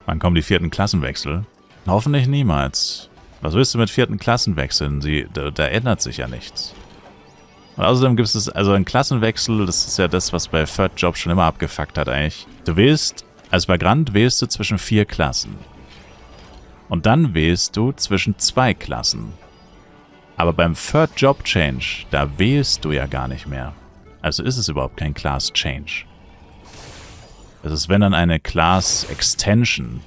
Wann kommen die 4. Klassenwechsel? Hoffentlich niemals. Was willst du mit 4. Klassenwechseln? Da ändert sich ja nichts. Und außerdem gibt es, also ein Klassenwechsel, das ist ja das, was bei Third Job schon immer abgefuckt hat eigentlich. Du wählst, als Vagrant wählst du zwischen 4 Klassen. Und dann wählst du zwischen 2 Klassen. Aber beim Third Job Change, da wählst du ja gar nicht mehr. Also ist es überhaupt kein Class Change. Es ist, wenn dann eine Class Extension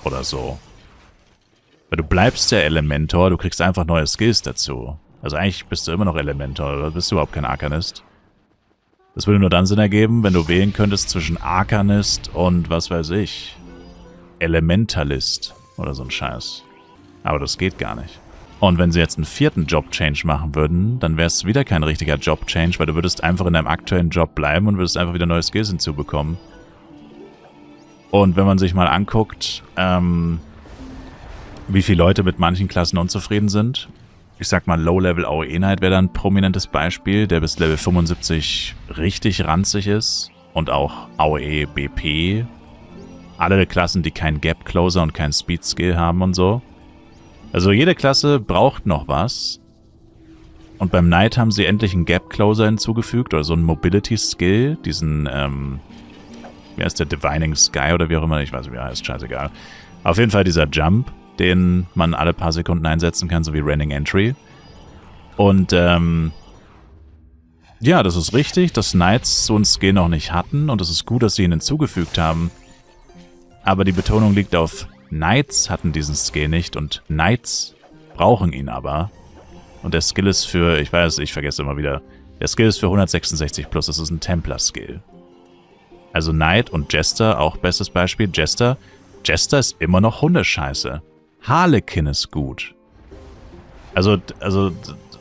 oder so. Weil du bleibst der Elementor, du kriegst einfach neue Skills dazu. Also eigentlich bist du immer noch Elementor, oder bist du überhaupt kein Arcanist. Das würde nur dann Sinn ergeben, wenn du wählen könntest zwischen Arcanist und, was weiß ich, Elementalist oder so ein Scheiß. Aber das geht gar nicht. Und wenn sie jetzt einen 4. Job-Change machen würden, dann wäre es wieder kein richtiger Job-Change, weil du würdest einfach in deinem aktuellen Job bleiben und würdest einfach wieder neue Skills hinzubekommen. Und wenn man sich mal anguckt, wie viele Leute mit manchen Klassen unzufrieden sind, ich sag mal, Low-Level AOE Knight wäre da ein prominentes Beispiel, der bis Level 75 richtig ranzig ist. Und auch AOE BP. Alle Klassen, die keinen Gap Closer und keinen Speed Skill haben und so. Also jede Klasse braucht noch was. Und beim Knight haben sie endlich einen Gap Closer hinzugefügt oder so einen Mobility Skill. Diesen, wie heißt der, Divining Sky oder wie auch immer, ich weiß nicht, wie er heißt, scheißegal. Auf jeden Fall dieser Jump, den man alle paar Sekunden einsetzen kann, so wie Running Entry. Und, ja, das ist richtig, dass Knights so einen Skill noch nicht hatten und es ist gut, dass sie ihn hinzugefügt haben. Aber die Betonung liegt auf Knights hatten diesen Skill nicht und Knights brauchen ihn aber. Und der Skill ist für, ich weiß, ich vergesse immer wieder, der Skill ist für 166 plus, das ist ein Templar-Skill. Also Knight und Jester, auch bestes Beispiel, Jester ist immer noch Hundescheiße. Harlequin ist gut. Also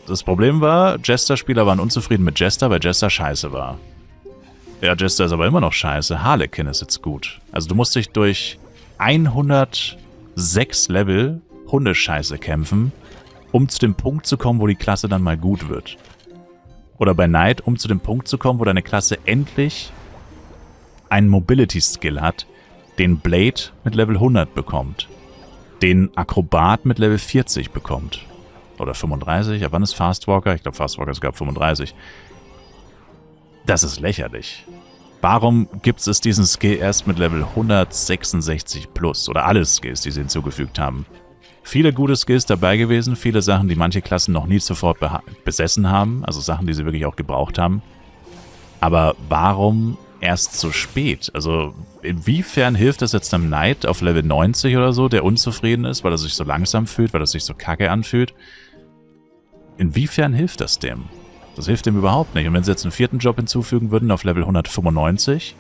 das Problem war, Jester-Spieler waren unzufrieden mit Jester, weil Jester scheiße war. Ja, Jester ist aber immer noch scheiße. Harlequin ist jetzt gut. Also du musst dich durch 106 Level Hundescheiße kämpfen, um zu dem Punkt zu kommen, wo die Klasse dann mal gut wird. Oder bei Knight, um zu dem Punkt zu kommen, wo deine Klasse endlich einen Mobility-Skill hat, den Blade mit Level 100 bekommt, den Akrobat mit Level 40 bekommt. Oder 35, ab wann ist Fastwalker? Ich glaube, Fastwalker ist sogar 35. Das ist lächerlich. Warum gibt es diesen Skill erst mit Level 166 plus? Oder alle Skills, die sie hinzugefügt haben. Viele gute Skills dabei gewesen, viele Sachen, die manche Klassen noch nie zuvor besessen haben, also Sachen, die sie wirklich auch gebraucht haben. Aber warum erst so spät? Also inwiefern hilft das jetzt einem Knight auf Level 90 oder so, der unzufrieden ist, weil er sich so langsam fühlt, weil er sich so kacke anfühlt? Inwiefern hilft das dem? Das hilft dem überhaupt nicht. Und wenn sie jetzt einen 4. Job hinzufügen würden auf Level 195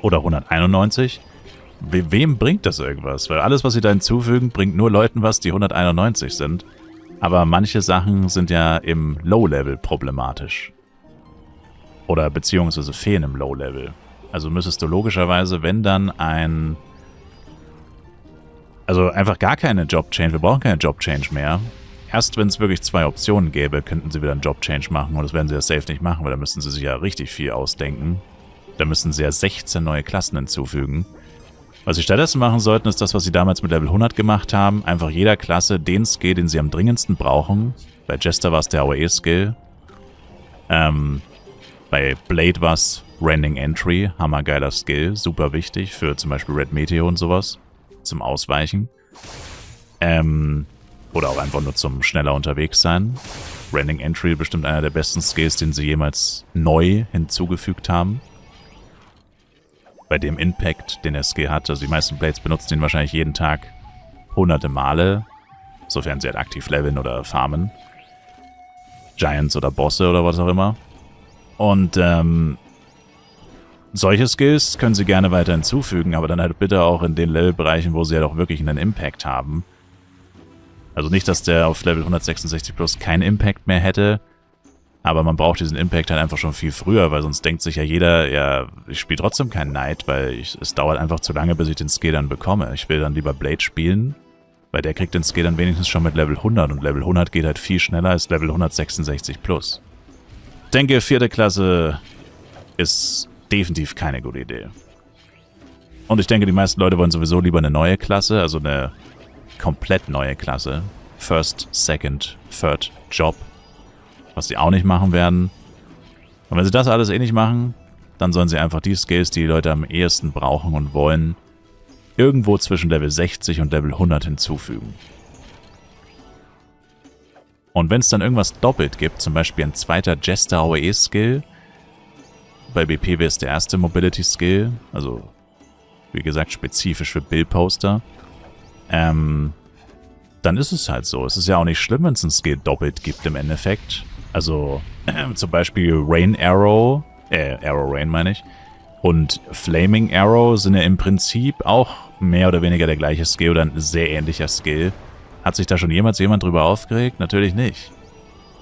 oder 191, wem bringt das irgendwas? Weil alles, was sie da hinzufügen, bringt nur Leuten was, die 191 sind. Aber manche Sachen sind ja im Low-Level problematisch. Oder beziehungsweise fehlen im Low-Level. Also müsstest du logischerweise, wenn dann also einfach gar keine Job-Change, wir brauchen keine Job-Change mehr. Erst wenn es wirklich 2 Optionen gäbe, könnten sie wieder einen Job-Change machen. Und das werden sie ja safe nicht machen, weil da müssten sie sich ja richtig viel ausdenken. Da müssten sie ja 16 neue Klassen hinzufügen. Was sie stattdessen machen sollten, ist das, was sie damals mit Level 100 gemacht haben. Einfach jeder Klasse den Skill, den sie am dringendsten brauchen. Bei Jester war es der AOE-Skill. Bei Blade war es Rending Entry. Hammergeiler Skill. Super wichtig für zum Beispiel Red Meteor und sowas. Zum Ausweichen. Oder auch einfach nur zum schneller unterwegs sein. Rending Entry bestimmt einer der besten Skills, den sie jemals neu hinzugefügt haben. Bei dem Impact, den der Skill hat. Also die meisten Blades benutzen ihn wahrscheinlich jeden Tag hunderte Male. Sofern sie halt aktiv leveln oder farmen. Giants oder Bosse oder was auch immer. Und solche Skills können sie gerne weiter hinzufügen, aber dann halt bitte auch in den Levelbereichen, wo sie halt auch wirklich einen Impact haben. Also nicht, dass der auf Level 166 plus keinen Impact mehr hätte, aber man braucht diesen Impact halt einfach schon viel früher, weil sonst denkt sich ja jeder, ja, ich spiele trotzdem keinen Knight, weil es dauert einfach zu lange, bis ich den Skill dann bekomme. Ich will dann lieber Blade spielen, weil der kriegt den Skill dann wenigstens schon mit Level 100 und Level 100 geht halt viel schneller als Level 166 plus. Ich denke, 4. Klasse ist definitiv keine gute Idee. Und ich denke, die meisten Leute wollen sowieso lieber eine neue Klasse, also eine komplett neue Klasse. First, Second, Third Job. Was sie auch nicht machen werden. Und wenn sie das alles eh nicht machen, dann sollen sie einfach die Skills, die Leute am ehesten brauchen und wollen, irgendwo zwischen Level 60 und Level 100 hinzufügen. Und wenn es dann irgendwas doppelt gibt, zum Beispiel ein zweiter Jester AOE-Skill, bei BP wäre es der erste Mobility-Skill, also wie gesagt spezifisch für Billposter, dann ist es halt so. Es ist ja auch nicht schlimm, wenn es einen Skill doppelt gibt im Endeffekt. Also zum Beispiel Rain Arrow, Arrow Rain meine ich, und Flaming Arrow sind ja im Prinzip auch mehr oder weniger der gleiche Skill oder ein sehr ähnlicher Skill. Hat sich da schon jemals jemand drüber aufgeregt? Natürlich nicht.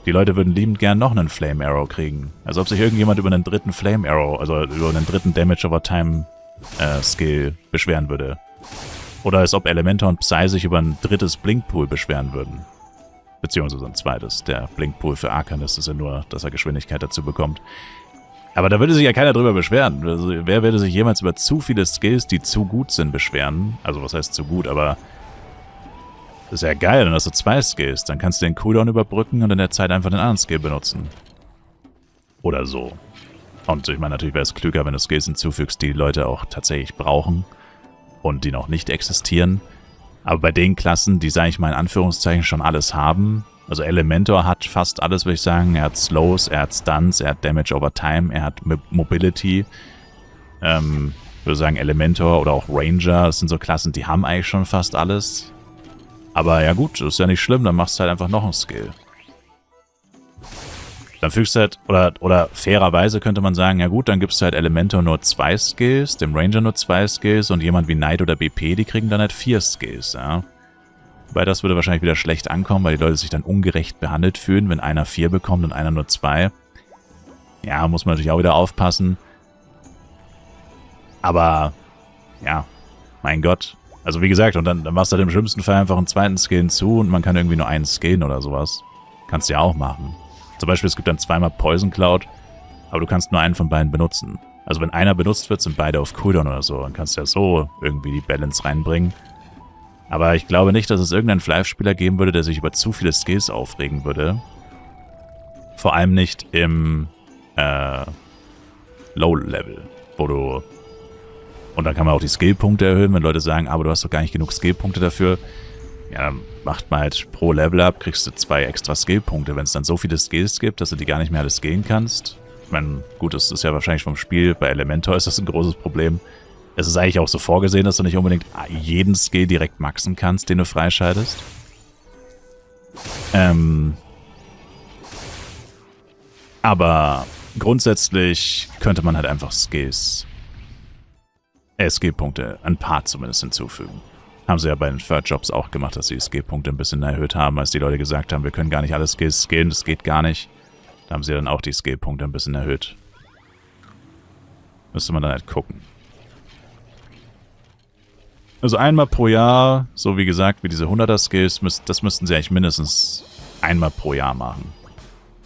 Die Leute würden liebend gern noch einen Flame Arrow kriegen. Als ob sich irgendjemand über einen dritten Flame Arrow, also über einen dritten Damage over Time Skill beschweren würde. Oder als ob Elementor und Psy sich über ein drittes Blinkpool beschweren würden. Beziehungsweise ein zweites. Der Blinkpool für Arcanist ist ja nur, dass er Geschwindigkeit dazu bekommt. Aber da würde sich ja keiner drüber beschweren. Also, wer würde sich jemals über zu viele Skills, die zu gut sind, beschweren? Also was heißt zu gut, aber das ist ja geil, dann hast du 2 Skills. Dann kannst du den Cooldown überbrücken und in der Zeit einfach den anderen Skill benutzen. Oder so. Und ich meine, natürlich wäre es klüger, wenn du Skills hinzufügst, die Leute auch tatsächlich brauchen und die noch nicht existieren. Aber bei den Klassen, die, sage ich mal in Anführungszeichen, schon alles haben, also Elementor hat fast alles, würde ich sagen. Er hat Slows, er hat Stunts, er hat Damage over Time, er hat Mobility. Ich würde sagen Elementor oder auch Ranger, das sind so Klassen, die haben eigentlich schon fast alles. Aber ja gut, das ist ja nicht schlimm, dann machst du halt einfach noch einen Skill. Dann fügst du halt, oder fairerweise könnte man sagen, ja gut, dann gibst du halt Elementor nur 2 Skills, dem Ranger nur 2 Skills und jemand wie Knight oder BP, die kriegen dann halt 4 Skills, ja. Wobei das würde wahrscheinlich wieder schlecht ankommen, weil die Leute sich dann ungerecht behandelt fühlen, wenn einer 4 bekommt und einer nur 2. Ja, muss man natürlich auch wieder aufpassen. Aber, ja, mein Gott. Also wie gesagt, und dann machst du halt im schlimmsten Fall einfach einen zweiten Skill hinzu und man kann irgendwie nur einen skillen oder sowas. Kannst du ja auch machen. Zum Beispiel, es gibt dann zweimal Poison Cloud, aber du kannst nur einen von beiden benutzen. Also wenn einer benutzt wird, sind beide auf Cooldown oder so. Dann kannst du ja so irgendwie die Balance reinbringen. Aber ich glaube nicht, dass es irgendeinen Flive-Spieler geben würde, der sich über zu viele Skills aufregen würde. Vor allem nicht im Low-Level, wo du... Und dann kann man auch die Skillpunkte erhöhen, wenn Leute sagen, aber du hast doch gar nicht genug Skillpunkte dafür. Ja, dann macht man halt pro Level-Up, kriegst du 2 extra Skillpunkte. Wenn es dann so viele Skills gibt, dass du die gar nicht mehr alle skillen kannst. Ich meine, gut, das ist ja wahrscheinlich vom Spiel. Bei Elementor ist das ein großes Problem. Es ist eigentlich auch so vorgesehen, dass du nicht unbedingt jeden Skill direkt maxen kannst, den du freischaltest. Aber grundsätzlich könnte man halt einfach Skillpunkte, ein paar zumindest hinzufügen. Haben sie ja bei den Third Jobs auch gemacht, dass sie die Skillpunkte ein bisschen erhöht haben, als die Leute gesagt haben, wir können gar nicht alle Skills skillen, das geht gar nicht. Da haben sie dann auch die Skillpunkte ein bisschen erhöht. Müsste man dann halt gucken. Also einmal pro Jahr, so wie gesagt, wie diese 100er-Skills, das müssten sie eigentlich mindestens einmal pro Jahr machen.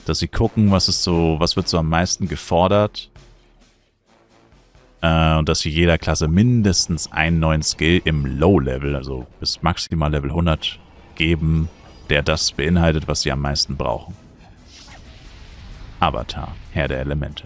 Dass sie gucken, was wird so am meisten gefordert. Und dass sie jeder Klasse mindestens einen neuen Skill im Low-Level, also bis maximal Level 100, geben, der das beinhaltet, was sie am meisten brauchen. Avatar, Herr der Elemente.